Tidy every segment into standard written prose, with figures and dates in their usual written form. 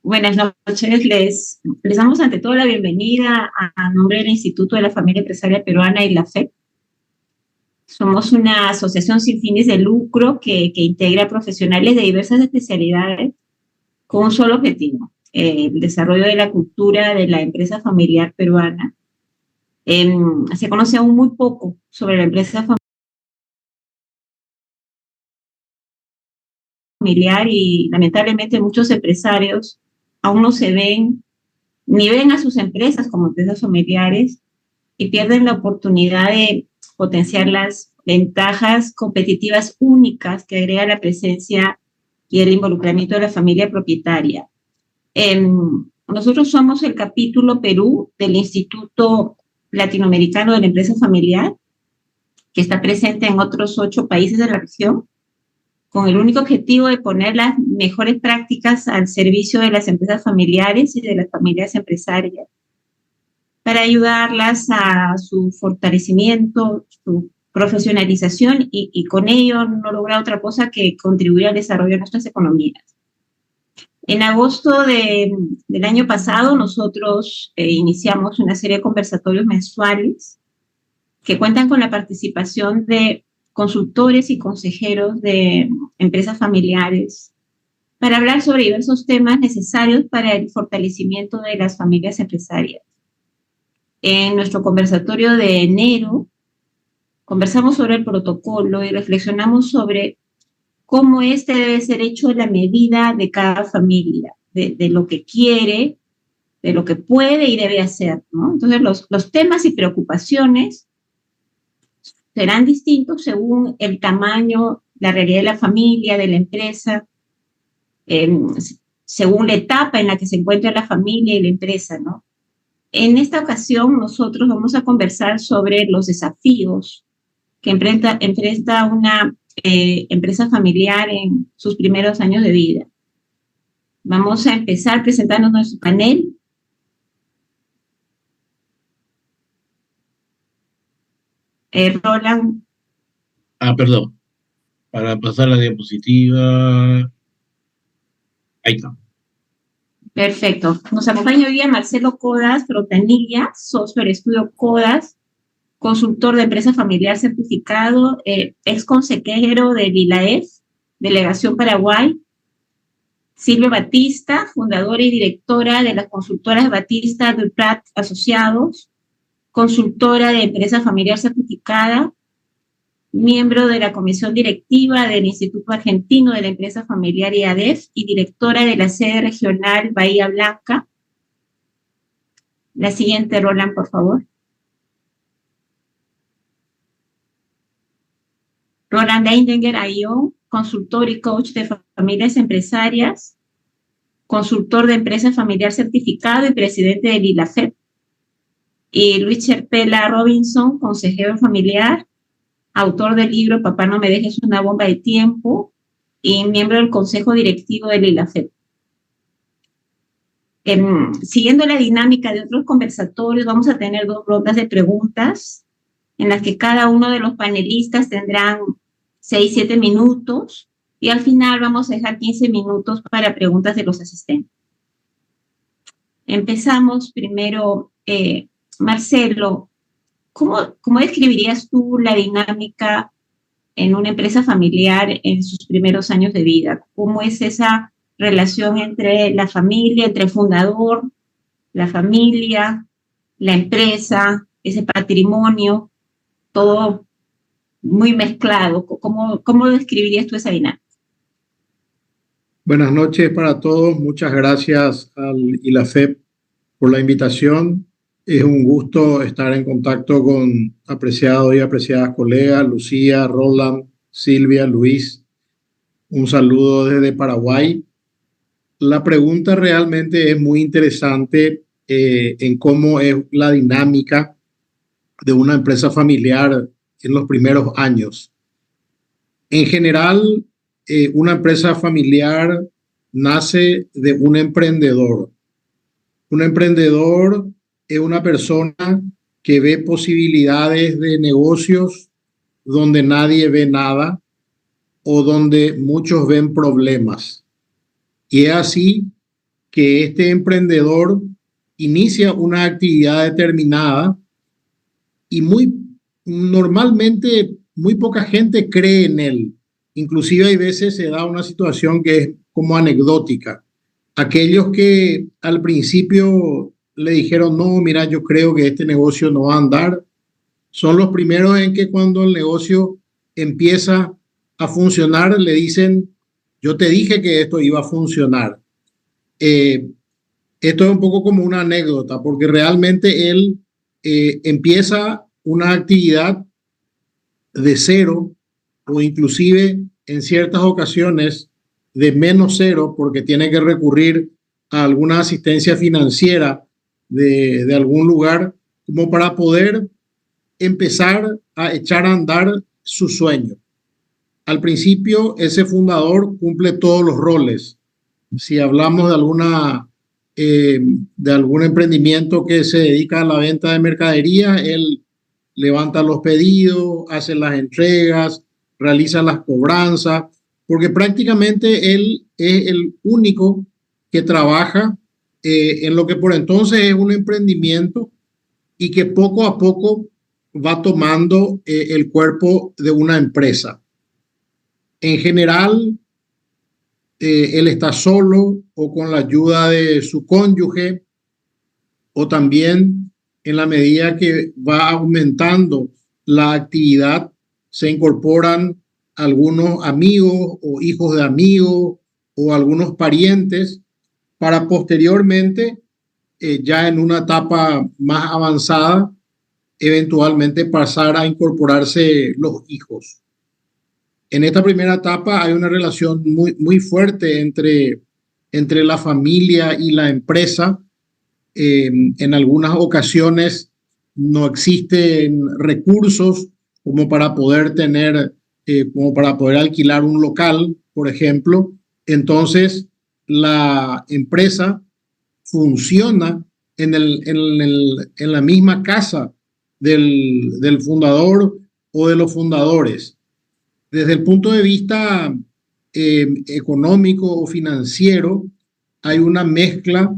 Buenas noches, les damos ante todo la bienvenida a nombre del Instituto de la Familia Empresaria Peruana y la FEP. Somos una asociación sin fines de lucro que integra profesionales de diversas especialidades con un solo objetivo, el desarrollo de la cultura de la empresa familiar peruana. Se conoce aún muy poco sobre la empresa familiar y lamentablemente muchos empresarios aún no se ven ni ven a sus empresas como empresas familiares y pierden la oportunidad de potenciar las ventajas competitivas únicas que agrega la presencia y el involucramiento de la familia propietaria. Nosotros somos el capítulo Perú del Instituto Latinoamericano de la Empresa Familiar, que está presente en otros 8 países de la región, con el único objetivo de poner las mejores prácticas al servicio de las empresas familiares y de las familias empresarias, para ayudarlas a su fortalecimiento, su profesionalización y con ello no lograr otra cosa que contribuir al desarrollo de nuestras economías. En agosto del año pasado nosotros iniciamos una serie de conversatorios mensuales que cuentan con la participación de consultores y consejeros de empresas familiares para hablar sobre diversos temas necesarios para el fortalecimiento de las familias empresarias. En nuestro conversatorio de enero conversamos sobre el protocolo y reflexionamos sobre cómo este debe ser hecho a la medida de cada familia, de lo que quiere, de lo que puede y debe hacer, ¿no? Entonces los temas y preocupaciones serán distintos según el tamaño, la realidad de la familia, de la empresa, según la etapa en la que se encuentra la familia y la empresa, ¿no? En esta ocasión nosotros vamos a conversar sobre los desafíos que enfrenta una empresa familiar en sus primeros años de vida. Vamos a empezar presentando nuestro panel. Roland. Perdón. Para pasar la diapositiva. Ahí está. Perfecto. Nos acompaña hoy día Marcelo Codas Frotanilla, socio del estudio Codas, consultor de empresa familiar certificado, ex consejero de ILAEF, Delegación Paraguay. Silvia Batista, fundadora y directora de las consultoras Batista Duprat Asociados, consultora de empresa familiar certificada, miembro de la comisión directiva del Instituto Argentino de la Empresa Familiar IADEF y directora de la sede regional Bahía Blanca. La siguiente, Roland, por favor. Roland Eindinger Ayón, consultor y coach de familias empresarias, consultor de empresa familiar certificado y presidente del ILAFEP. Y Luis Cherpela Robinson, consejero familiar, autor del libro Papá no me dejes una bomba de tiempo y miembro del consejo directivo del ILAFEP. Siguiendo la dinámica de otros conversatorios, vamos a tener 2 rondas de preguntas en las que cada uno de los panelistas tendrán 6-7 minutos y al final vamos a dejar 15 minutos para preguntas de los asistentes. Empezamos primero, Marcelo, ¿cómo describirías tú la dinámica en una empresa familiar en sus primeros años de vida? ¿Cómo es esa relación entre la familia, entre el fundador, la familia, la empresa, ese patrimonio, todo muy mezclado? ¿Cómo describirías tú esa dinámica? Buenas noches para todos. Muchas gracias al ILAFEP por la invitación. Es un gusto estar en contacto con apreciados y apreciadas colegas, Lucía, Roland, Silvia, Luis. Un saludo desde Paraguay. La pregunta realmente es muy interesante en cómo es la dinámica de una empresa familiar en los primeros años. En general, una empresa familiar nace de un emprendedor. Un emprendedor es una persona que ve posibilidades de negocios donde nadie ve nada o donde muchos ven problemas. Y es así que este emprendedor inicia una actividad determinada y normalmente muy poca gente cree en él. Inclusive hay veces se da una situación que es como anecdótica. Aquellos que al principio le dijeron, no, mira, yo creo que este negocio no va a andar, son los primeros en que cuando el negocio empieza a funcionar, le dicen, yo te dije que esto iba a funcionar. Esto es un poco como una anécdota, porque realmente él empieza una actividad de cero o inclusive en ciertas ocasiones de menos cero, porque tiene que recurrir a alguna asistencia financiera de algún lugar como para poder empezar a echar a andar su sueño. Al principio, ese fundador cumple todos los roles. Si hablamos de algún emprendimiento que se dedica a la venta de mercadería, él levanta los pedidos, hace las entregas, realiza las cobranzas, porque prácticamente él es el único que trabaja en lo que por entonces es un emprendimiento y que poco a poco va tomando el cuerpo de una empresa. En general, él está solo o con la ayuda de su cónyuge, o también en la medida que va aumentando la actividad, se incorporan algunos amigos o hijos de amigos o algunos parientes para posteriormente, ya en una etapa más avanzada, eventualmente pasar a incorporarse los hijos. En esta primera etapa hay una relación muy fuerte entre la familia y la empresa. En algunas ocasiones no existen recursos como para poder como para poder alquilar un local, por ejemplo. Entonces, la empresa funciona en la misma casa del fundador o de los fundadores. Desde el punto de vista económico o financiero, hay una mezcla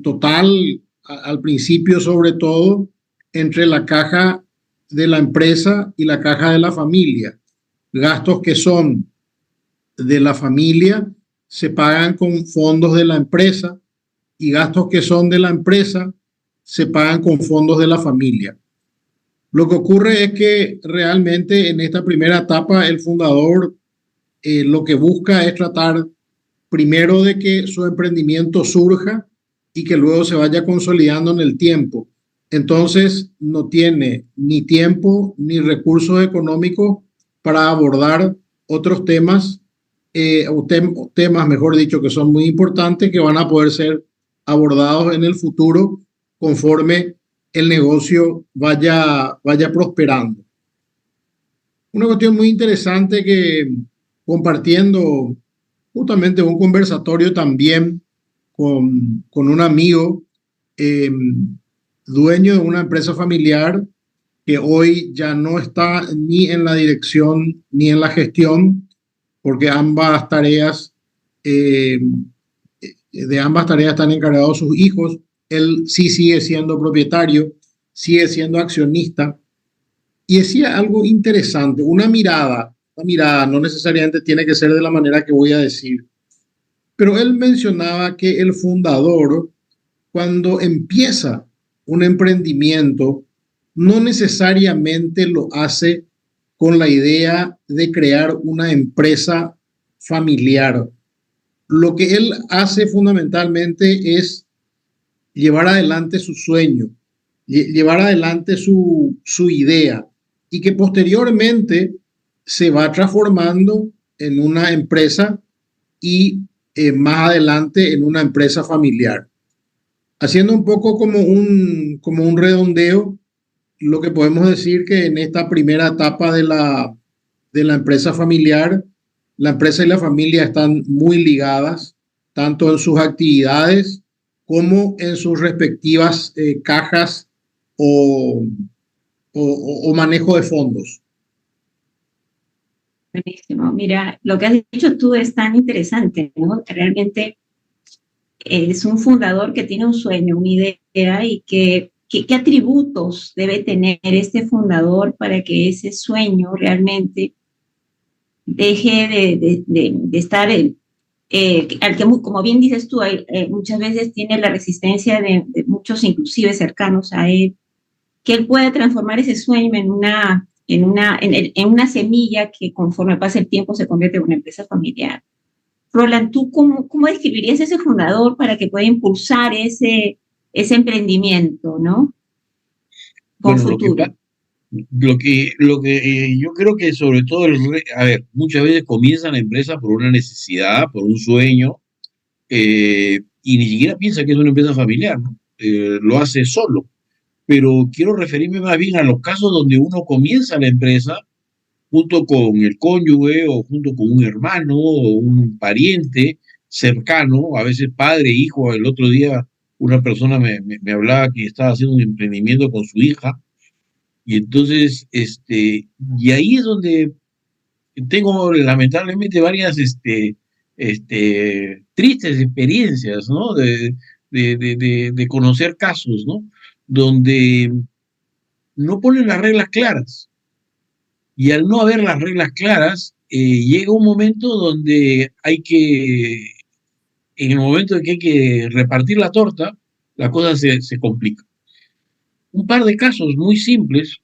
total, al principio sobre todo, entre la caja de la empresa y la caja de la familia. Gastos que son de la familia se pagan con fondos de la empresa y gastos que son de la empresa se pagan con fondos de la familia. Lo que ocurre es que realmente en esta primera etapa el fundador lo que busca es tratar primero de que su emprendimiento surja y que luego se vaya consolidando en el tiempo. Entonces no tiene ni tiempo ni recursos económicos para abordar otros temas, temas, mejor dicho, que son muy importantes, que van a poder ser abordados en el futuro conforme el negocio vaya prosperando. Una cuestión muy interesante que compartiendo justamente un conversatorio también con un amigo, dueño de una empresa familiar que hoy ya no está ni en la dirección ni en la gestión, porque de ambas tareas están encargados sus hijos. Él sí sigue siendo propietario, sigue siendo accionista. Y decía algo interesante, una mirada no necesariamente tiene que ser de la manera que voy a decir, pero él mencionaba que el fundador, cuando empieza un emprendimiento, no necesariamente lo hace con la idea de crear una empresa familiar. Lo que él hace fundamentalmente es llevar adelante su sueño, llevar adelante su idea, y que posteriormente se va transformando en una empresa y más adelante en una empresa familiar. Haciendo un poco como un redondeo, lo que podemos decir que en esta primera etapa de la empresa familiar, la empresa y la familia están muy ligadas, tanto en sus actividades como en sus respectivas cajas o manejo de fondos. Buenísimo. Mira, lo que has dicho tú es tan interesante, ¿no? Realmente es un fundador que tiene un sueño, una idea y qué atributos debe tener este fundador para que ese sueño realmente deje de estar, al que, como bien dices tú, muchas veces tiene la resistencia de muchos, inclusive cercanos a él, que él pueda transformar ese sueño en una semilla que conforme pasa el tiempo se convierte en una empresa familiar. Roland, ¿tú cómo describirías ese fundador para que pueda impulsar ese emprendimiento, ¿no? Con Bueno, futuro. lo que yo creo que sobre todo, a ver, muchas veces comienza la empresa por una necesidad, por un sueño, y ni siquiera piensa que es una empresa familiar, ¿no? Lo hace solo. Pero quiero referirme más bien a los casos donde uno comienza la empresa junto con el cónyuge o junto con un hermano o un pariente cercano, a veces padre, hijo. El otro día una persona me hablaba que estaba haciendo un emprendimiento con su hija y entonces, y ahí es donde tengo lamentablemente varias, tristes experiencias, ¿no? De conocer casos, ¿no? Donde no ponen las reglas claras. Y al no haber las reglas claras, llega un momento donde en el momento en que hay que repartir la torta, la cosa se complica. Un par de casos muy simples.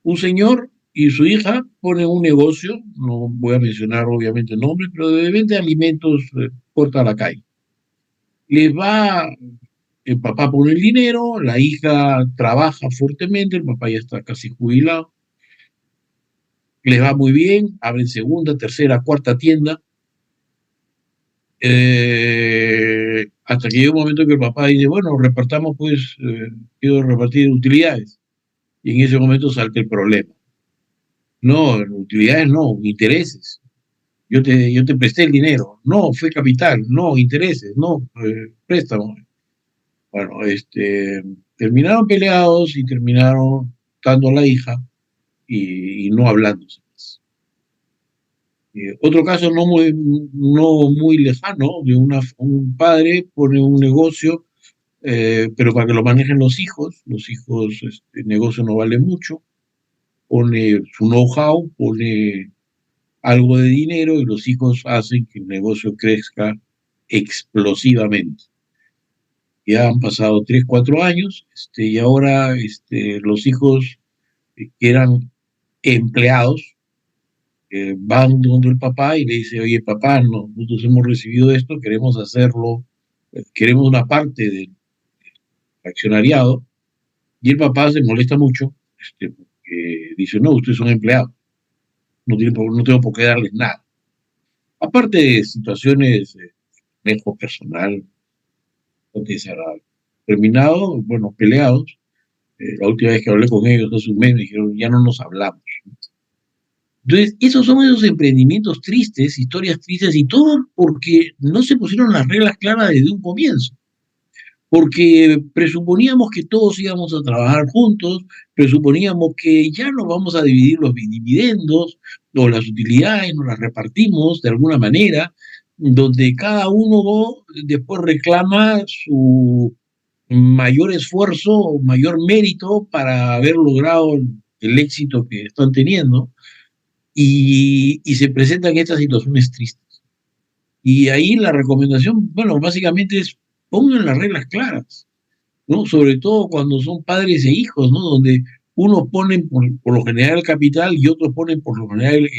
Un señor y su hija ponen un negocio, no voy a mencionar obviamente el nombre, pero de venta de alimentos, puerta a la calle. Les va, el papá pone el dinero, la hija trabaja fuertemente, el papá ya está casi jubilado, les va muy bien, abren segunda, tercera, cuarta tienda, hasta que llega un momento que el papá dice, bueno, repartamos pues, quiero repartir utilidades. Y en ese momento salta el problema. No, utilidades no, intereses. Yo te presté el dinero. No, fue capital. No, intereses. No, préstamo. Bueno, terminaron peleados y terminaron dando a la hija y no hablándose más. Otro caso no muy lejano, de un padre pone un negocio, pero para que lo manejen los hijos, el negocio no vale mucho, pone su know-how, pone algo de dinero y los hijos hacen que el negocio crezca explosivamente. Ya han pasado 3, 4 años, y ahora los hijos, que eran empleados, van donde el papá y le dice, oye papá, nosotros hemos recibido esto, queremos hacerlo, queremos una parte del accionariado, y el papá se molesta mucho, porque dice, no, ustedes son empleados, no tengo por qué darles nada. Aparte de situaciones, lejos personal, no desagradable. Terminado, bueno, peleados, la última vez que hablé con ellos hace un mes me dijeron, ya no nos hablamos. Entonces, esos son esos emprendimientos tristes, historias tristes, y todo porque no se pusieron las reglas claras desde un comienzo. Porque presuponíamos que todos íbamos a trabajar juntos, presuponíamos que ya no vamos a dividir los dividendos o las utilidades, nos las repartimos de alguna manera, donde cada uno después reclama su mayor esfuerzo o mayor mérito para haber logrado el éxito que están teniendo, y se presentan estas situaciones tristes. Y ahí la recomendación, bueno, básicamente es pongan las reglas claras, ¿no? Sobre todo cuando son padres e hijos, ¿no? Donde unos ponen por lo general el capital y otros ponen por lo general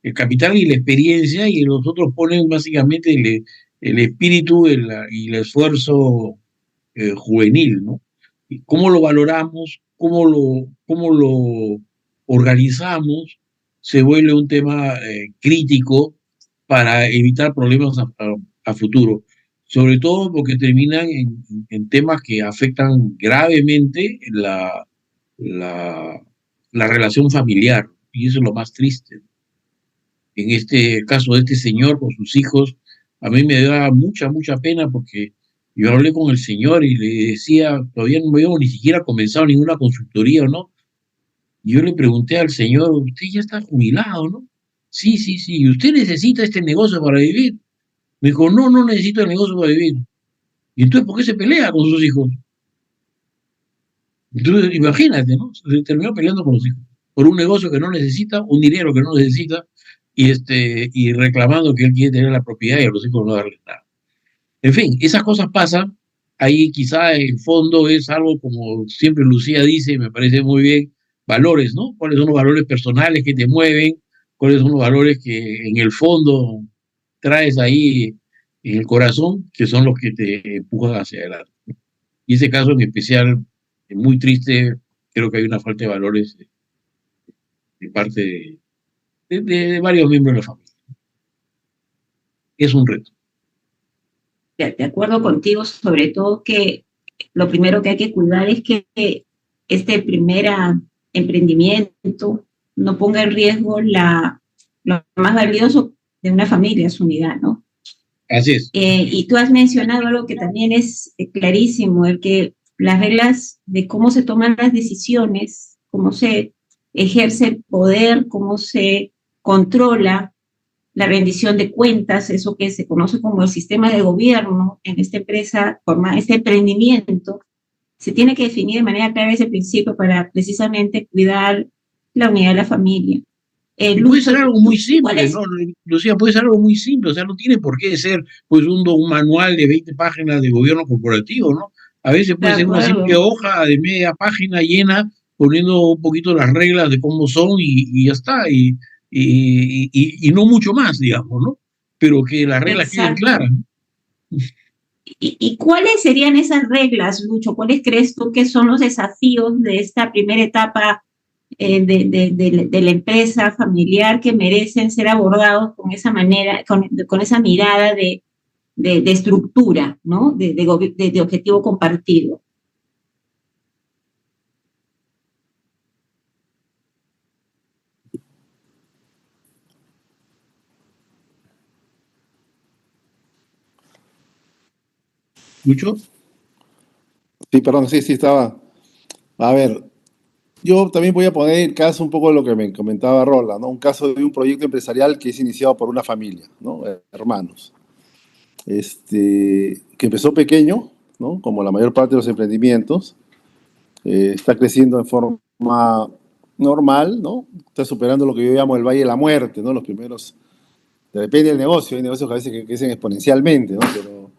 el capital y la experiencia, y los otros ponen básicamente el espíritu y el esfuerzo juvenil, ¿no? Y cómo lo valoramos, cómo lo organizamos, se vuelve un tema crítico para evitar problemas a futuro, sobre todo porque terminan en temas que afectan gravemente la, la relación familiar, y eso es lo más triste. En este caso de este señor con sus hijos, a mí me da mucha pena porque yo hablé con el señor y le decía, todavía no habíamos ni siquiera comenzado ninguna consultoría, ¿no? Y yo le pregunté al señor, usted ya está jubilado, ¿no? Sí, sí, sí, ¿y usted necesita este negocio para vivir? Me dijo, no, no necesito el negocio para vivir. ¿Y entonces por qué se pelea con sus hijos? Entonces, imagínate, ¿no? Se terminó peleando con los hijos por un negocio que no necesita, un dinero que no necesita, y reclamando que él quiere tener la propiedad y a los hijos no darle nada. En fin, esas cosas pasan. Ahí quizá el fondo es algo como siempre Lucía dice, y me parece muy bien, valores, ¿no? ¿Cuáles son los valores personales que te mueven? ¿Cuáles son los valores que en el fondo traes ahí en el corazón, que son los que te empujan hacia adelante? Y ese caso en especial es muy triste, creo que hay una falta de valores de parte de varios miembros de la familia. Es un reto. De acuerdo contigo, sobre todo que lo primero que hay que cuidar es que este primer emprendimiento no ponga en riesgo lo más valioso de una familia, su unidad, ¿no? Así es. Y tú has mencionado algo que también es clarísimo, el que las reglas de cómo se toman las decisiones, cómo se ejerce el poder, cómo se controla la rendición de cuentas, eso que se conoce como el sistema de gobierno en esta empresa, este emprendimiento, se tiene que definir de manera clara ese principio para precisamente cuidar la unidad de la familia. Puede ser algo muy ¿cuál simple, es? ¿no? Lucía, puede ser algo muy simple, o sea, no tiene por qué ser pues un manual de 20 páginas de gobierno corporativo, ¿no? A veces De puede ser una simple acuerdo, hoja de media página llena, poniendo un poquito las reglas de cómo son y ya está, y no mucho más, digamos, ¿no? Pero que las reglas queden exacto. claras. ¿Y cuáles serían esas reglas, Lucho? ¿Cuáles crees tú que son los desafíos de esta primera etapa de la empresa familiar que merecen ser abordados con esa manera, con esa mirada de estructura, ¿no? De objetivo compartido? ¿Mucho? Sí, perdón, sí, estaba. A ver, yo también voy a poner el caso un poco de lo que me comentaba Rola, ¿no? Un caso de un proyecto empresarial que es iniciado por una familia, ¿no? Hermanos. Que empezó pequeño, ¿no? Como la mayor parte de los emprendimientos. Está creciendo en forma normal, ¿no? Está superando lo que yo llamo el valle de la muerte, ¿no? Los primeros. Depende del negocio, hay negocios que a veces que crecen exponencialmente, ¿no? Pero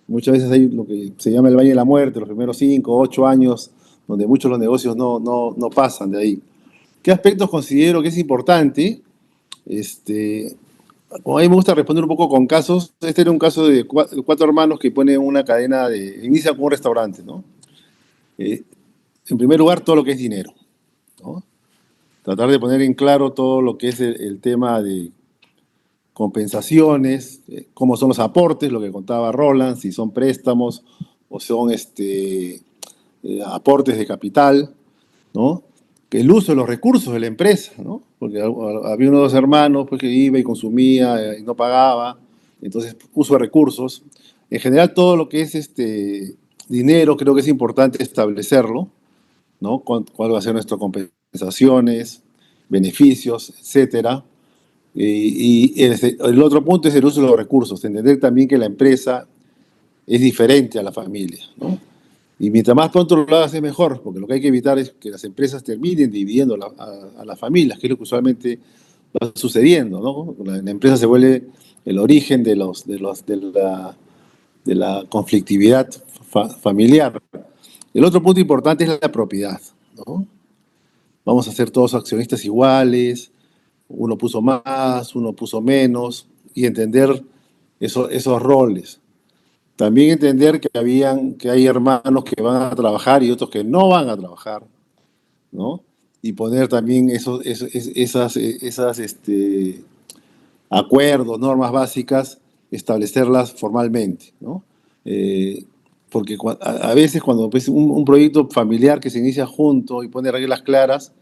muchas veces hay lo que se llama el Valle de la Muerte, los primeros 5 o 8 años, donde muchos de los negocios no pasan de ahí. ¿Qué aspectos considero que es importante? Como a mí me gusta responder un poco con casos, este era un caso de cuatro hermanos que ponen una cadena inicia con un restaurante, ¿no? En primer lugar, todo lo que es dinero, ¿no? Tratar de poner en claro todo lo que es el tema de compensaciones, cómo son los aportes, lo que contaba Roland, si son préstamos o son aportes de capital, ¿no? Que el uso de los recursos de la empresa, ¿no? Porque había uno de los hermanos pues, que iba y consumía y no pagaba, entonces uso de recursos. En general, todo lo que es dinero, creo que es importante establecerlo, ¿no? Cuál va a ser nuestras compensaciones, beneficios, etcétera. Y el otro punto es el uso de los recursos, entender también que la empresa es diferente a la familia, ¿no? Y mientras más pronto lo hagas es mejor, porque lo que hay que evitar es que las empresas terminen dividiendo a las familias, que es lo que usualmente va sucediendo, ¿no? La empresa se vuelve el origen de la conflictividad familiar. El otro punto importante es la propiedad, ¿no? Vamos a ser todos accionistas iguales, uno puso más, uno puso menos, y entender esos roles. También entender que hay hermanos que van a trabajar y otros que no van a trabajar, ¿no? Y poner también esas acuerdos, normas básicas, establecerlas formalmente, ¿no? Porque a veces cuando pues, un proyecto familiar que se inicia junto y pone reglas claras,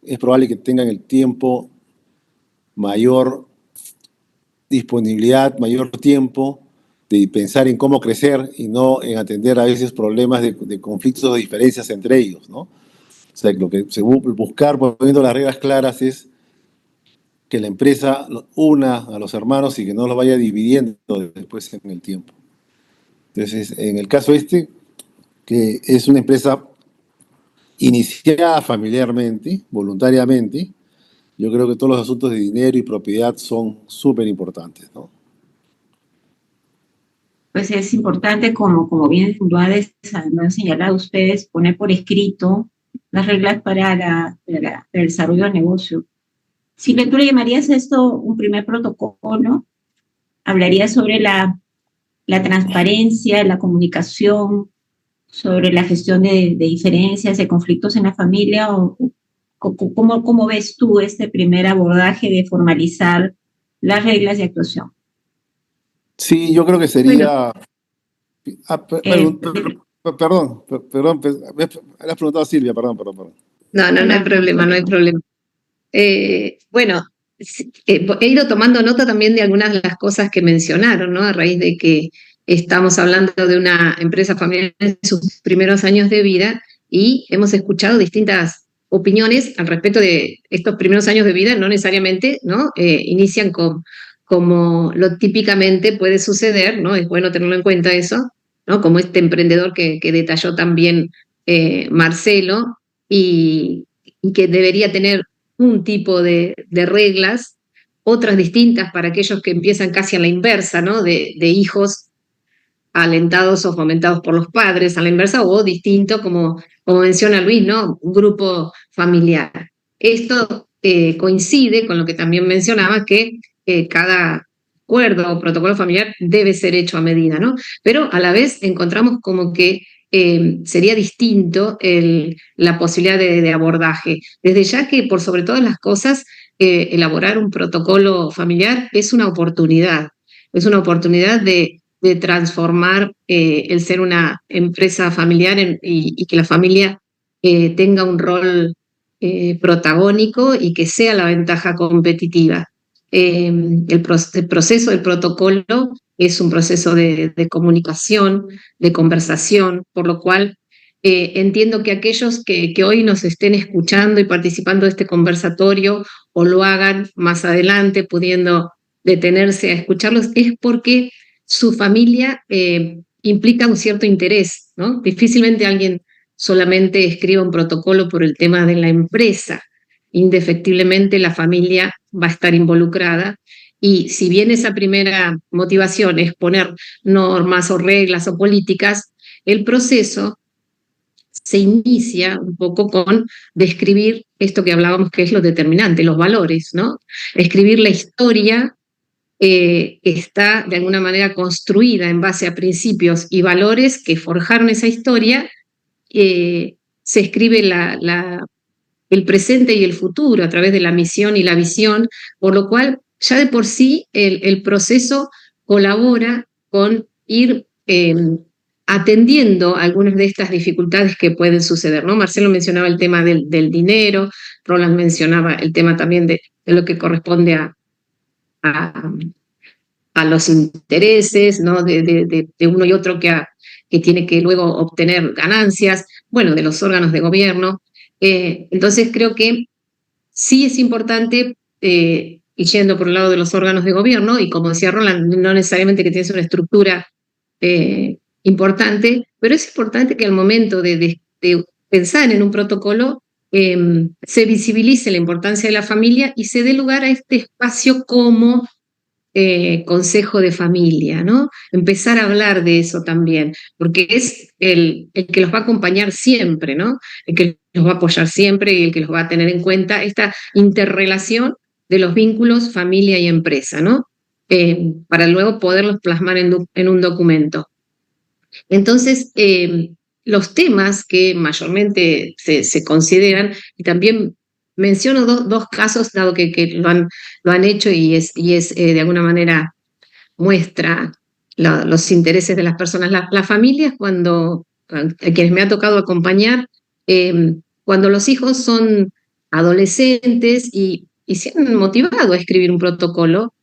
es probable que tengan el tiempo mayor disponibilidad, mayor tiempo de pensar en cómo crecer y no en atender a veces problemas de conflictos o diferencias entre ellos, ¿no? O sea, lo que se buscar poniendo las reglas claras es que la empresa una a los hermanos y que no los vaya dividiendo después en el tiempo. Entonces, en el caso que es una empresa iniciada familiarmente, voluntariamente, yo creo que todos los asuntos de dinero y propiedad son súper importantes, ¿no? Pues es importante, como bien lo han señalado ustedes, poner por escrito las reglas para el desarrollo del negocio. Si tú le llamarías esto un primer protocolo, hablaría sobre la transparencia, la comunicación, sobre la gestión de diferencias, de conflictos en la familia, o ¿cómo ves tú este primer abordaje de formalizar las reglas de actuación? Sí, yo creo que sería... Bueno, perdón, me has preguntado a Silvia, perdón. No hay problema, no hay problema. Bueno, he ido tomando nota también de algunas de las cosas que mencionaron, ¿no? A raíz de que estamos hablando de una empresa familiar en sus primeros años de vida y hemos escuchado distintas opiniones al respecto de estos primeros años de vida, no necesariamente, ¿no? Inician como lo típicamente puede suceder, ¿no? Es bueno tenerlo en cuenta eso, ¿no? Como este emprendedor que detalló también Marcelo y que debería tener un tipo de reglas, otras distintas para aquellos que empiezan casi a la inversa, ¿no? De hijos alentados o fomentados por los padres, a la inversa, o distinto, como menciona Luis, ¿no? Un grupo familiar. Esto coincide con lo que también mencionaba, que cada acuerdo o protocolo familiar debe ser hecho a medida, ¿no? Pero a la vez encontramos como que sería distinto la posibilidad de abordaje. Desde ya que, por sobre todas las cosas, elaborar un protocolo familiar es una oportunidad de transformar el ser una empresa familiar y que la familia tenga un rol protagónico y que sea la ventaja competitiva. El proceso del protocolo es un proceso de comunicación, de conversación, por lo cual entiendo que aquellos que hoy nos estén escuchando y participando de este conversatorio o lo hagan más adelante, pudiendo detenerse a escucharlos, es porque su familia implica un cierto interés, ¿no? Difícilmente alguien solamente escriba un protocolo por el tema de la empresa. Indefectiblemente la familia va a estar involucrada y si bien esa primera motivación es poner normas o reglas o políticas, el proceso se inicia un poco con describir esto que hablábamos que es lo determinante, los valores, ¿no? Escribir la historia está de alguna manera construida en base a principios y valores que forjaron esa historia, se escribe el presente y el futuro a través de la misión y la visión, por lo cual ya de por sí el proceso colabora con ir atendiendo algunas de estas dificultades que pueden suceder, ¿no? Marcelo mencionaba el tema del dinero, Roland mencionaba el tema también de lo que corresponde a los intereses, ¿no? de uno y otro que tiene que luego obtener ganancias, bueno, de los órganos de gobierno. Entonces creo que sí es importante, y yendo por el lado de los órganos de gobierno, y como decía Roland, no necesariamente que tienes una estructura importante, pero es importante que al momento de pensar en un protocolo se visibilice la importancia de la familia y se dé lugar a este espacio como consejo de familia, ¿no? Empezar a hablar de eso también, porque es el que los va a acompañar siempre, ¿no? El que los va a apoyar siempre y el que los va a tener en cuenta esta interrelación de los vínculos familia y empresa, ¿no? Para luego poderlos plasmar en un documento. Entonces, los temas que mayormente se consideran, y también menciono dos casos, dado que lo han hecho y es de alguna manera muestra los intereses de las personas. Las familias, a quienes me ha tocado acompañar, cuando los hijos son adolescentes y se han motivado a escribir un protocolo,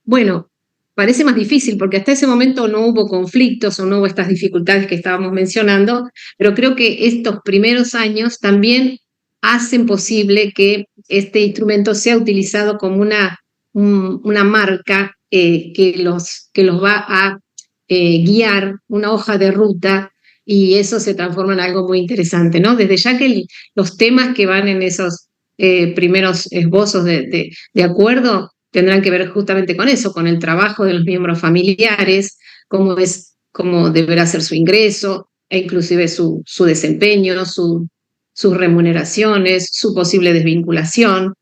bueno, parece más difícil porque hasta ese momento no hubo conflictos o no hubo estas dificultades que estábamos mencionando, pero creo que estos primeros años también hacen posible que este instrumento sea utilizado como una marca que los va a guiar, una hoja de ruta, y eso se transforma en algo muy interesante, ¿no? Desde ya que los temas que van en esos primeros esbozos de acuerdo tendrán que ver justamente con eso, con el trabajo de los miembros familiares, cómo deberá ser su ingreso, e inclusive su desempeño, sus remuneraciones, su posible desvinculación,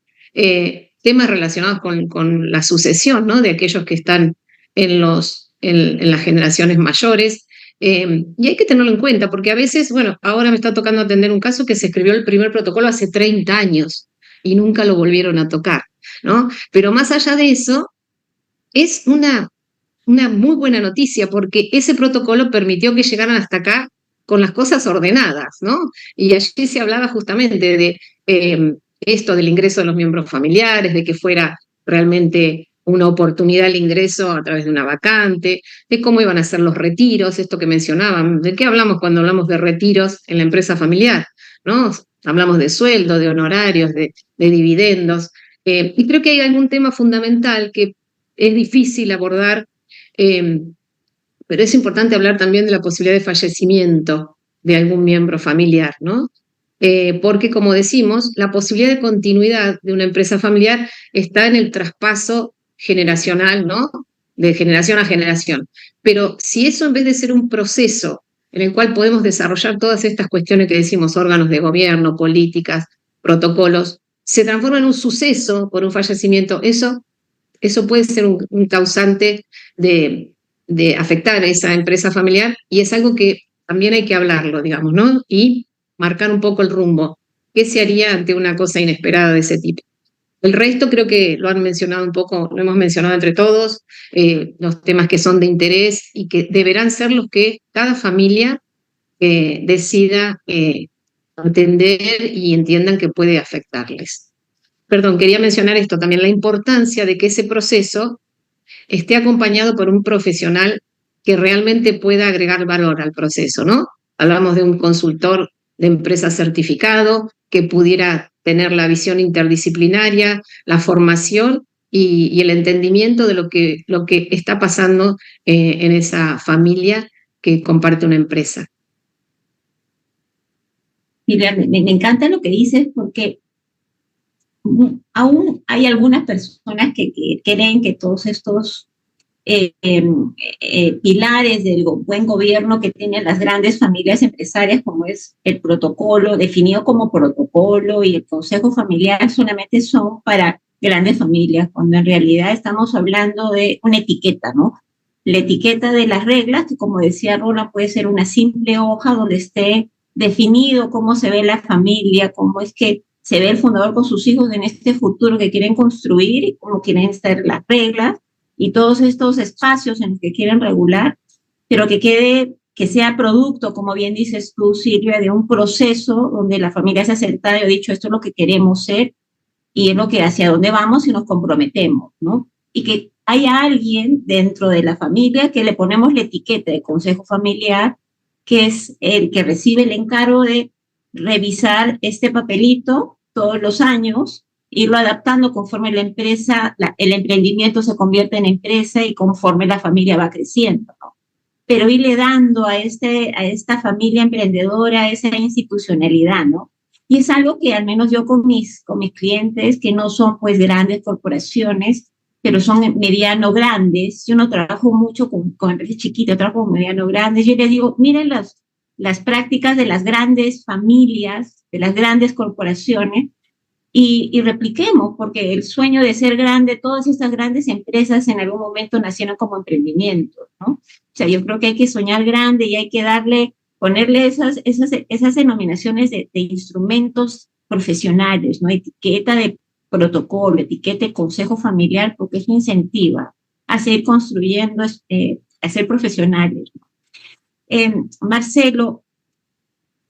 temas relacionados con la sucesión, ¿no? De aquellos que están en las generaciones mayores. Y hay que tenerlo en cuenta, porque a veces, bueno, ahora me está tocando atender un caso que se escribió el primer protocolo hace 30 años y nunca lo volvieron a tocar, ¿no? Pero más allá de eso, es una muy buena noticia, porque ese protocolo permitió que llegaran hasta acá con las cosas ordenadas, ¿no? Y allí se hablaba justamente de esto del ingreso de los miembros familiares, de que fuera realmente una oportunidad el ingreso a través de una vacante, de cómo iban a ser los retiros, esto que mencionaban. ¿De qué hablamos cuando hablamos de retiros en la empresa familiar? ¿No? Hablamos de sueldo, de honorarios, de dividendos. Y creo que hay algún tema fundamental que es difícil abordar, pero es importante hablar también de la posibilidad de fallecimiento de algún miembro familiar, ¿no? Porque, como decimos, la posibilidad de continuidad de una empresa familiar está en el traspaso generacional, ¿no? De generación a generación. Pero si eso, en vez de ser un proceso en el cual podemos desarrollar todas estas cuestiones que decimos, órganos de gobierno, políticas, protocolos, se transforma en un suceso por un fallecimiento, eso puede ser un causante de afectar a esa empresa familiar, y es algo que también hay que hablarlo, digamos, ¿no? Y marcar un poco el rumbo. ¿Qué se haría ante una cosa inesperada de ese tipo? El resto creo que lo han mencionado un poco, lo hemos mencionado entre todos, los temas que son de interés y que deberán ser los que cada familia decida entender y entiendan que puede afectarles. Perdón, quería mencionar esto también, la importancia de que ese proceso esté acompañado por un profesional que realmente pueda agregar valor al proceso, ¿no? Hablamos de un consultor de empresa certificado que pudiera tener la visión interdisciplinaria, la formación y el entendimiento de lo que está pasando en esa familia que comparte una empresa. Mira, me encanta lo que dices, porque aún hay algunas personas que creen que todos estos pilares del buen gobierno que tienen las grandes familias empresarias, como es el protocolo, definido como protocolo, y el consejo familiar, solamente son para grandes familias, cuando en realidad estamos hablando de una etiqueta, ¿no? La etiqueta de las reglas, que como decía Roland, puede ser una simple hoja donde esté definido cómo se ve la familia, cómo es que se ve el fundador con sus hijos en este futuro que quieren construir y cómo quieren estar las reglas y todos estos espacios en los que quieren regular, pero que sea producto, como bien dices tú, Silvia, de un proceso donde la familia se ha sentado y ha dicho esto es lo que queremos ser y es lo que hacia dónde vamos y nos comprometemos, ¿no? Y que haya alguien dentro de la familia que le ponemos la etiqueta de consejo familiar, que es el que recibe el encargo de revisar este papelito todos los años, irlo adaptando conforme la empresa, el emprendimiento se convierte en empresa y conforme la familia va creciendo, ¿no? Pero irle dando a esta familia emprendedora esa institucionalidad, ¿no? Y es algo que al menos yo con mis clientes, que no son pues grandes corporaciones, pero son mediano grandes, yo no trabajo mucho con empresas chiquitas, trabajo con mediano grandes, yo les digo, miren las prácticas de las grandes familias, de las grandes corporaciones, y repliquemos, porque el sueño de ser grande, todas estas grandes empresas en algún momento nacieron como emprendimientos, ¿no? O sea, yo creo que hay que soñar grande y hay que ponerle esas denominaciones de instrumentos profesionales, ¿no? Etiqueta de protocolo, etiqueta de consejo familiar, porque eso incentiva a seguir construyendo, a ser profesionales, ¿no? Marcelo,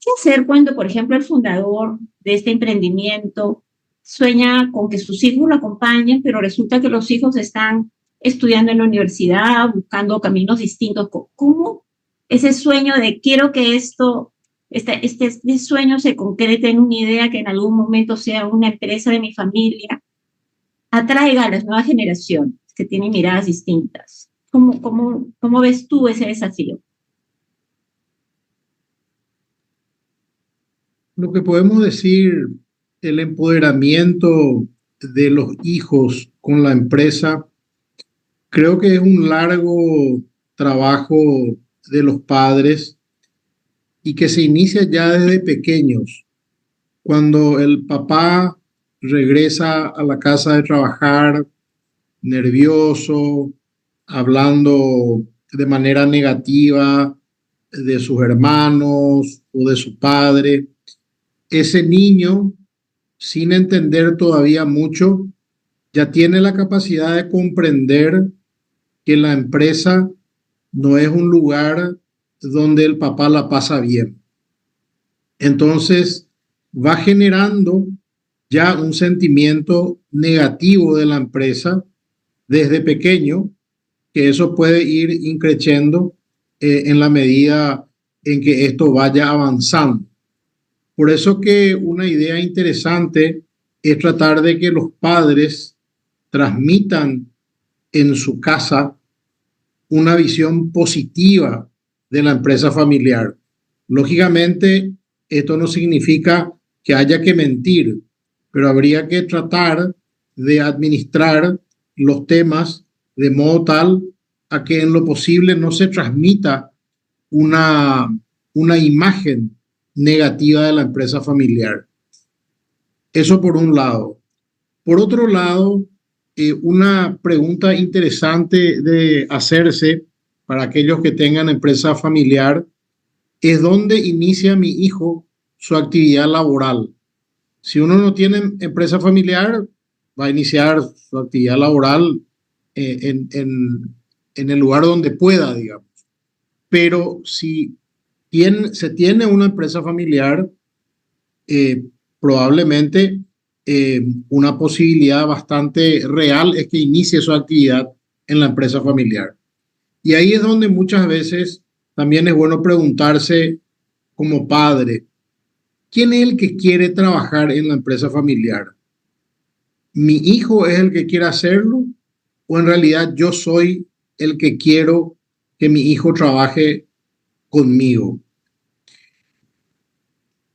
¿qué hacer cuando, por ejemplo, el fundador de este emprendimiento sueña con que sus hijos lo acompañen, pero resulta que los hijos están estudiando en la universidad, buscando caminos distintos? ¿Cómo ese sueño de quiero que esto este sueño se concrete en una idea que en algún momento sea una empresa de mi familia, atraiga a las nuevas generaciones que tienen miradas distintas. ¿Cómo ves tú ese desafío? Lo que podemos decir, el empoderamiento de los hijos con la empresa, creo que es un largo trabajo de los padres y que se inicia ya desde pequeños. Cuando el papá regresa a la casa de trabajar nervioso, hablando de manera negativa de sus hermanos o de su padre, ese niño, sin entender todavía mucho, ya tiene la capacidad de comprender que la empresa no es un lugar donde el papá la pasa bien. Entonces va generando ya un sentimiento negativo de la empresa desde pequeño, que eso puede ir increciendo en la medida en que esto vaya avanzando. Por eso que una idea interesante es tratar de que los padres transmitan en su casa una visión positiva de la empresa familiar. Lógicamente, esto no significa que haya que mentir, pero habría que tratar de administrar los temas de modo tal a que en lo posible no se transmita una imagen negativa de la empresa familiar. Eso por un lado. Por otro lado, una pregunta interesante de hacerse para aquellos que tengan empresa familiar es dónde inicia mi hijo su actividad laboral. Si uno no tiene empresa familiar, va a iniciar su actividad laboral en el lugar donde pueda, digamos. Pero si se tiene una empresa familiar, probablemente una posibilidad bastante real es que inicie su actividad en la empresa familiar. Y ahí es donde muchas veces también es bueno preguntarse como padre, ¿quién es el que quiere trabajar en la empresa familiar? ¿Mi hijo es el que quiere hacerlo? ¿O en realidad yo soy el que quiero que mi hijo trabaje conmigo?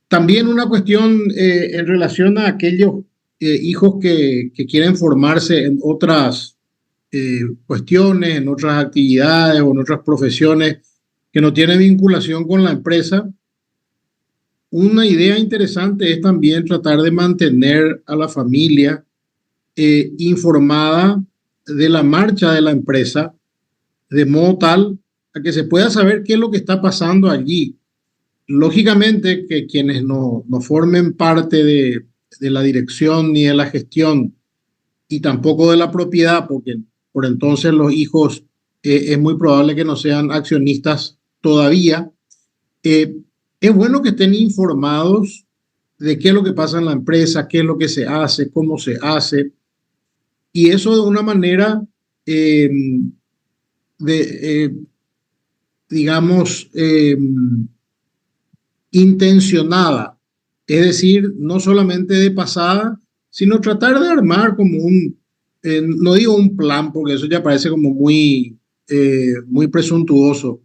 También una cuestión en relación a aquellos hijos que quieren formarse en otras cuestiones, en otras actividades o en otras profesiones que no tienen vinculación con la empresa. Una idea interesante es también tratar de mantener a la familia informada de la marcha de la empresa, de modo tal a que se pueda saber qué es lo que está pasando allí. Lógicamente que quienes no formen parte de la dirección ni de la gestión y tampoco de la propiedad, porque por entonces los hijos es muy probable que no sean accionistas todavía, es bueno que estén informados de qué es lo que pasa en la empresa, qué es lo que se hace, cómo se hace, y eso de una manera digamos, intencionada, es decir, no solamente de pasada, sino tratar de armar como no digo un plan, porque eso ya parece como muy presuntuoso,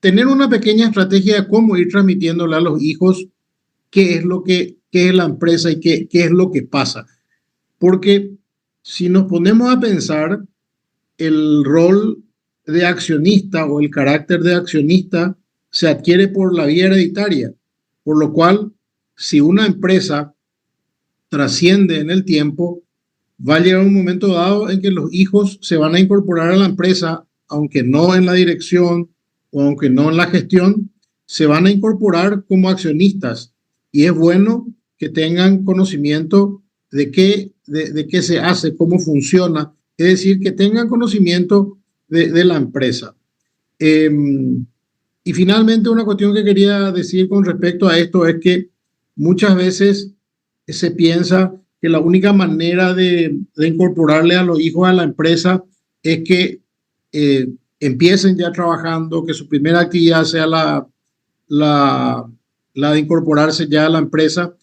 tener una pequeña estrategia de cómo ir transmitiéndole a los hijos qué es la empresa y qué es lo que pasa. Porque si nos ponemos a pensar, el rol de accionista o el carácter de accionista se adquiere por la vía hereditaria, por lo cual si una empresa trasciende en el tiempo, va a llegar un momento dado en que los hijos se van a incorporar a la empresa, aunque no en la dirección o aunque no en la gestión, se van a incorporar como accionistas y es bueno que tengan conocimiento de qué se hace, cómo funciona, es decir, que tengan conocimiento de la empresa. Y finalmente una cuestión que quería decir con respecto a esto es que muchas veces se piensa que la única manera de incorporarle a los hijos a la empresa es que empiecen ya trabajando, que su primera actividad sea la de incorporarse ya a la empresa.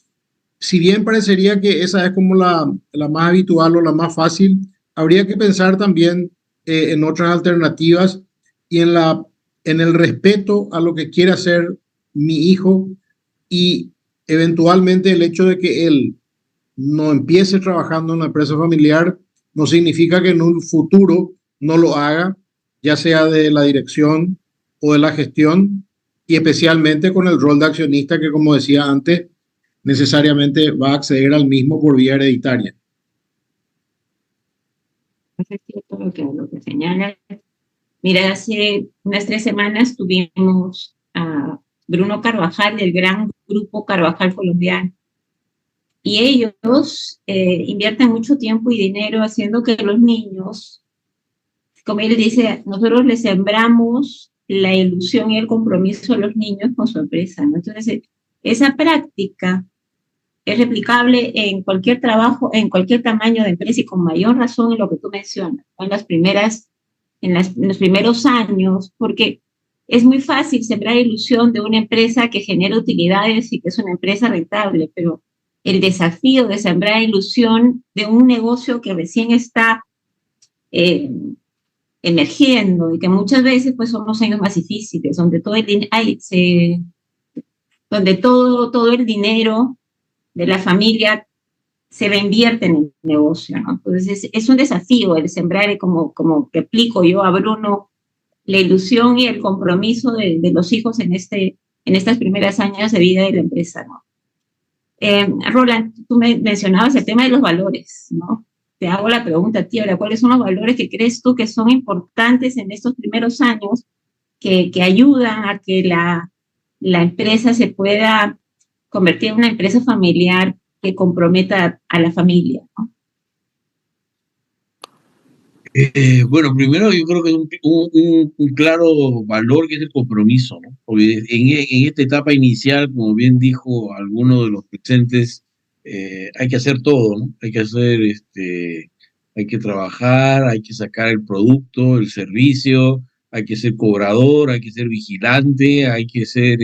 Si bien parecería que esa es como la más habitual o la más fácil, habría que pensar también en otras alternativas y en el respeto a lo que quiere hacer mi hijo y eventualmente el hecho de que él no empiece trabajando en una empresa familiar no significa que en un futuro no lo haga, ya sea de la dirección o de la gestión, y especialmente con el rol de accionista que, como decía antes, necesariamente va a acceder al mismo por vía hereditaria. Es cierto lo que señala. Mira, hace unas 3 semanas tuvimos a Bruno Carvajal, del gran grupo Carvajal colombiano, y ellos invierten mucho tiempo y dinero haciendo que los niños, como él dice, nosotros les sembramos la ilusión y el compromiso a los niños con su empresa, ¿no? Entonces, esa práctica es replicable en cualquier trabajo, en cualquier tamaño de empresa y con mayor razón en lo que tú mencionas, en los primeros años, porque es muy fácil sembrar ilusión de una empresa que genera utilidades y que es una empresa rentable, pero el desafío de sembrar ilusión de un negocio que recién está eh, emergiendo y que muchas veces pues son los años más difíciles, donde todo el dinero de la familia se reinvierte en el negocio, ¿no? Entonces es un desafío el sembrar, como replico yo a Bruno, la ilusión y el compromiso de los hijos en estas primeras años de vida de la empresa, ¿no? Roland, tú me mencionabas el tema de los valores, ¿no? Te hago la pregunta a ti ahora, ¿cuáles son los valores que crees tú que son importantes en estos primeros años que ayudan a que la empresa se pueda convertir en una empresa familiar que comprometa a la familia, ¿no? Bueno, primero yo creo que es un claro valor que es el compromiso, ¿no? Porque en esta etapa inicial, como bien dijo alguno de los presentes, hay que hacer todo, ¿no? Hay que trabajar, hay que sacar el producto, el servicio, hay que ser cobrador, hay que ser vigilante, hay que ser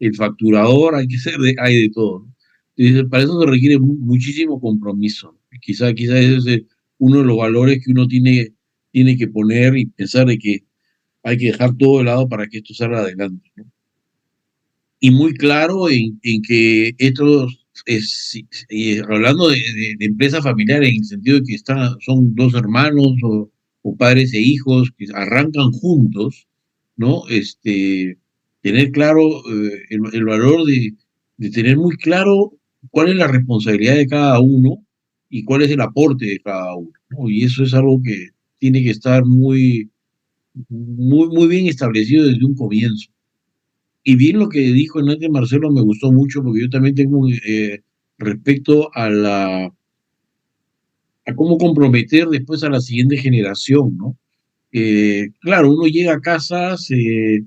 el facturador, hay de todo, ¿no? Entonces, para eso se requiere muchísimo compromiso, ¿no? Quizá ese es uno de los valores que uno tiene que poner y pensar de que hay que dejar todo de lado para que esto salga adelante, ¿no? Y muy claro en que esto hablando de empresa familiar en el sentido de que son dos hermanos o padres e hijos que arrancan juntos, ¿no? Tener claro el valor de tener muy claro cuál es la responsabilidad de cada uno y cuál es el aporte de cada uno, ¿no? Y eso es algo que tiene que estar muy bien establecido desde un comienzo. Y bien lo que dijo Enrique Marcelo me gustó mucho porque yo también tengo respecto a cómo comprometer después a la siguiente generación, ¿no? Claro, uno llega a casa, se